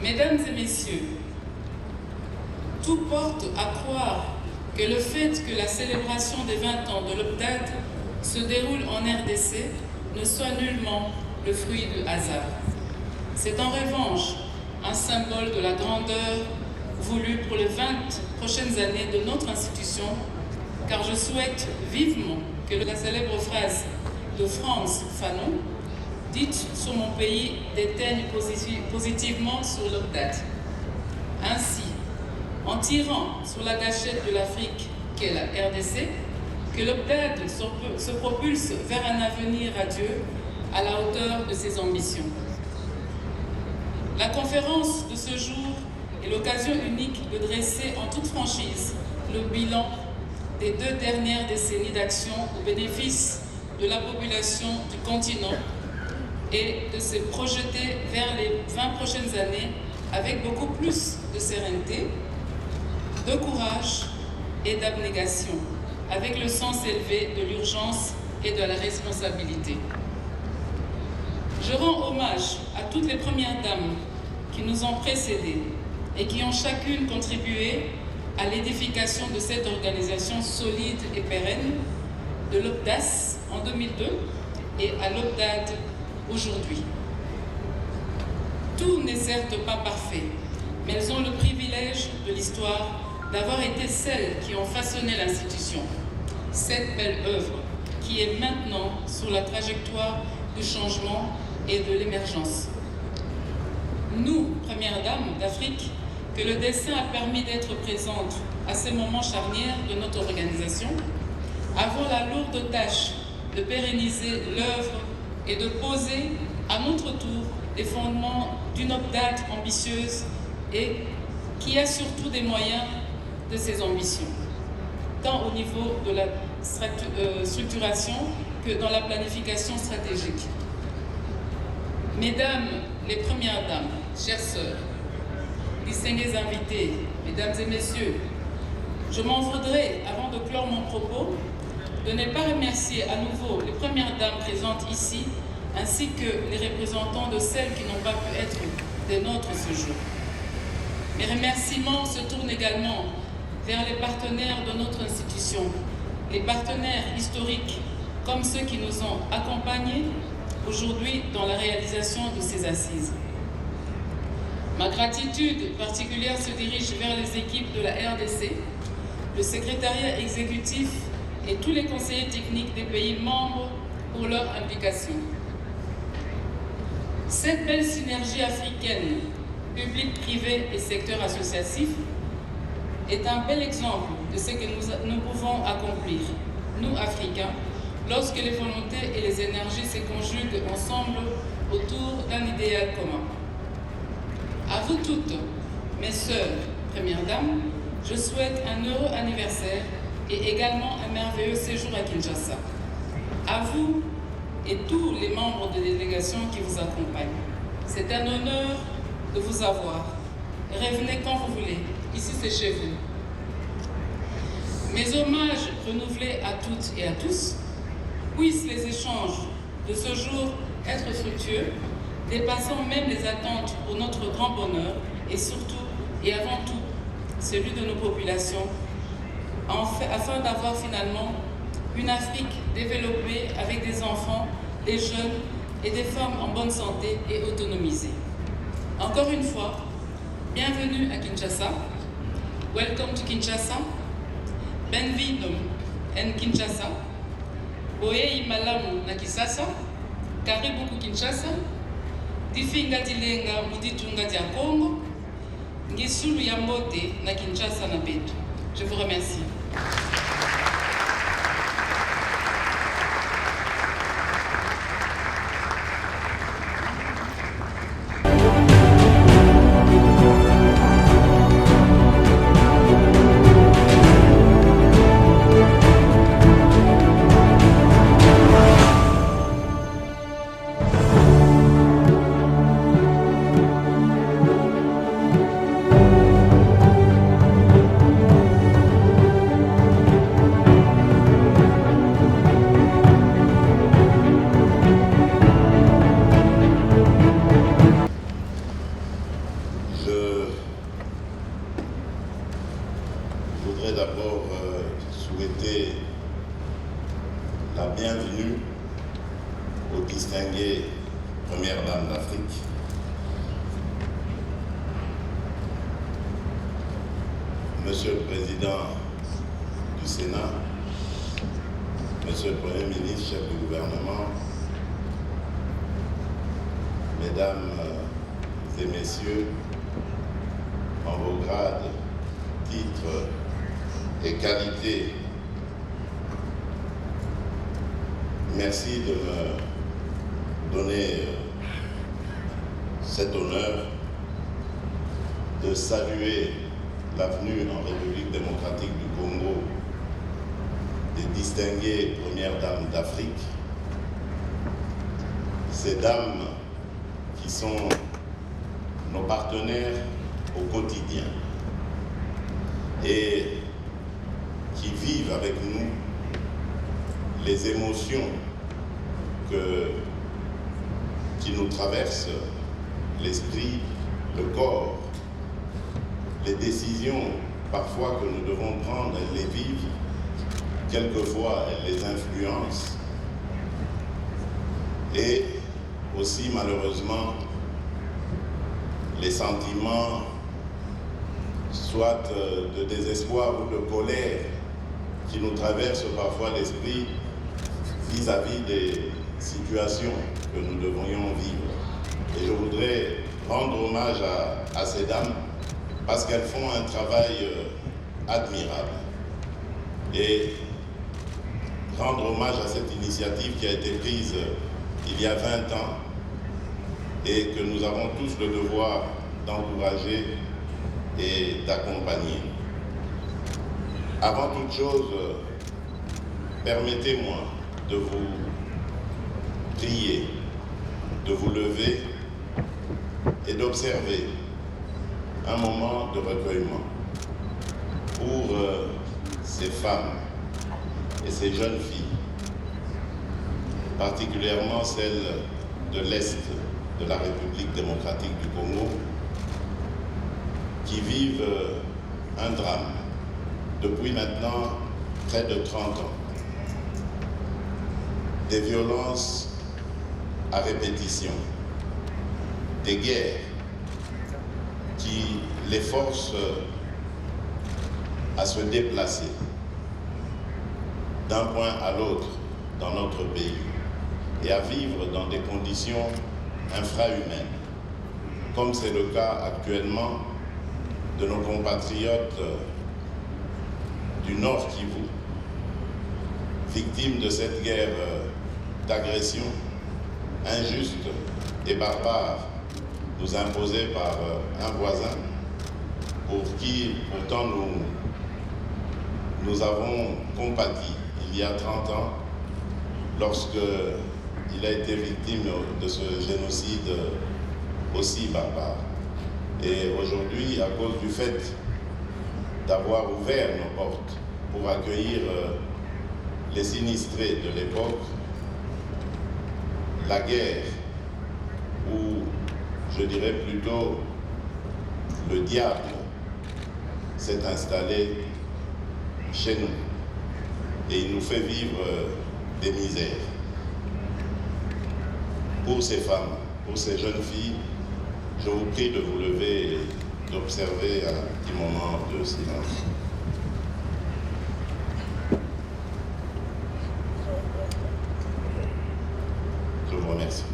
Mesdames et messieurs, tout porte à croire que le fait que la célébration des 20 ans de l'OPDAD se déroule en RDC ne soit nullement le fruit du hasard. C'est en revanche un symbole de la grandeur voulue pour les 20 prochaines années de notre institution, car je souhaite vivement que la célèbre phrase de Frantz Fanon, dite sur mon pays, déteigne positivement sur l'OPDAD. Ainsi, en tirant sur la gâchette de l'Afrique qu'est la RDC, que l'OPDAD se propulse vers un avenir radieux à la hauteur de ses ambitions. La conférence de ce jour est l'occasion unique de dresser en toute franchise le bilan des 2 dernières décennies d'action au bénéfice de la population du continent et de se projeter vers les 20 prochaines années avec beaucoup plus de sérénité, de courage et d'abnégation, avec le sens élevé de l'urgence et de la responsabilité. Je rends hommage à toutes les premières dames qui nous ont précédées et qui ont chacune contribué à l'édification de cette organisation solide et pérenne, de l'OPDAS en 2002 et à l'OPDAD aujourd'hui. Tout n'est certes pas parfait, mais elles ont le privilège de l'histoire d'avoir été celles qui ont façonné l'institution, cette belle œuvre qui est maintenant sur la trajectoire du changement et de l'émergence. Nous, premières dames d'Afrique, que le destin a permis d'être présentes à ces moments charnières de notre organisation, avons la lourde tâche de pérenniser l'œuvre et de poser à notre tour les fondements d'une OPDAD ambitieuse et qui a surtout des moyens de ses ambitions, tant au niveau de la structuration que dans la planification stratégique. Mesdames les premières dames, chères sœurs, distingués invités, mesdames et messieurs, je m'en voudrais, avant de clore mon propos, de ne pas remercier à nouveau les premières dames présentes ici, ainsi que les représentants de celles qui n'ont pas pu être des nôtres ce jour. Mes remerciements se tournent également vers les partenaires de notre institution, les partenaires historiques, comme ceux qui nous ont accompagnés aujourd'hui dans la réalisation de ces assises. Ma gratitude particulière se dirige vers les équipes de la RDC, le secrétariat exécutif et tous les conseillers techniques des pays membres pour leur implication. Cette belle synergie africaine, public, privé et secteur associatif, est un bel exemple de ce que nous pouvons accomplir, nous Africains, lorsque les volontés et les énergies se conjuguent ensemble autour d'un idéal commun. À vous toutes, mes sœurs, premières dames, je souhaite un heureux anniversaire et également un merveilleux séjour à Kinshasa. À vous et tous les membres de délégation qui vous accompagnent. C'est un honneur de vous avoir. Revenez quand vous voulez. Ici, c'est chez vous. Mes hommages renouvelés à toutes et à tous, puissent les échanges de ce jour être fructueux, dépassant même les attentes pour notre grand bonheur et surtout et avant tout celui de nos populations, afin d'avoir finalement une Afrique développée avec des enfants, des jeunes et des femmes en bonne santé et autonomisées. Encore une fois, bienvenue à Kinshasa. Welcome to Kinshasa. Benvindo en Kinshasa. Boyei malamu na Kisasa. Karibu ku Kinshasa. Difinga dilenga muditunga dia Congo. Ngisulu ya mbote na Kinshasa na betu. Je vous remercie. Monsieur le Président du Sénat, Monsieur le Premier ministre, chef du gouvernement, Mesdames et Messieurs, en vos grades, titres et qualités, merci de me donner cet honneur de saluer la venue en République démocratique du Congo des distinguées premières dames d'Afrique, ces dames qui sont nos partenaires au quotidien et qui vivent avec nous les émotions qui nous traversent l'esprit, le corps, les décisions parfois que nous devons prendre, elles les vivent, quelquefois elles les influencent, et aussi malheureusement les sentiments soit de désespoir ou de colère qui nous traversent parfois l'esprit vis-à-vis des situations que nous devrions vivre. Et je voudrais rendre hommage à ces dames parce qu'elles font un travail admirable. Et rendre hommage à cette initiative qui a été prise il y a 20 ans et que nous avons tous le devoir d'encourager et d'accompagner. Avant toute chose, permettez-moi de vous prier, de vous lever et d'observer un moment de recueillement pour ces femmes et ces jeunes filles, particulièrement celles de l'Est de la République démocratique du Congo, qui vivent un drame depuis maintenant près de 30 ans. Des violences à répétition, des guerres qui les forcent à se déplacer d'un point à l'autre dans notre pays et à vivre dans des conditions infrahumaines, comme c'est le cas actuellement de nos compatriotes du Nord Kivu, victimes de cette guerre d'agression injuste et barbare nous imposée par un voisin pour qui pourtant nous avons compati il y a 30 ans lorsqu'il a été victime de ce génocide aussi barbare. Et aujourd'hui, à cause du fait d'avoir ouvert nos portes pour accueillir les sinistrés de l'époque, la guerre, ou je dirais plutôt le diable, s'est installé chez nous et il nous fait vivre des misères. Pour ces femmes, pour ces jeunes filles, je vous prie de vous lever et d'observer un petit moment de silence. Je vous remercie.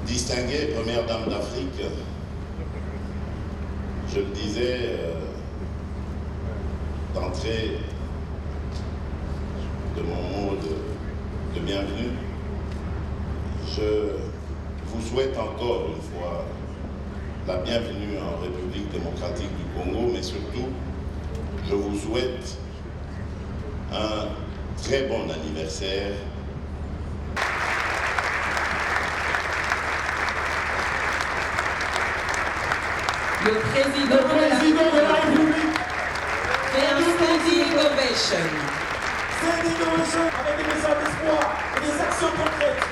Distinguée première dame d'Afrique, je le disais d'entrée de mon mot de bienvenue, je vous souhaite encore une fois la bienvenue en République démocratique du Congo, mais surtout, je vous souhaite un très bon anniversaire. Le président de la République fait un standing ovation. Standing ovation avec des messages d'espoir et des actions concrètes.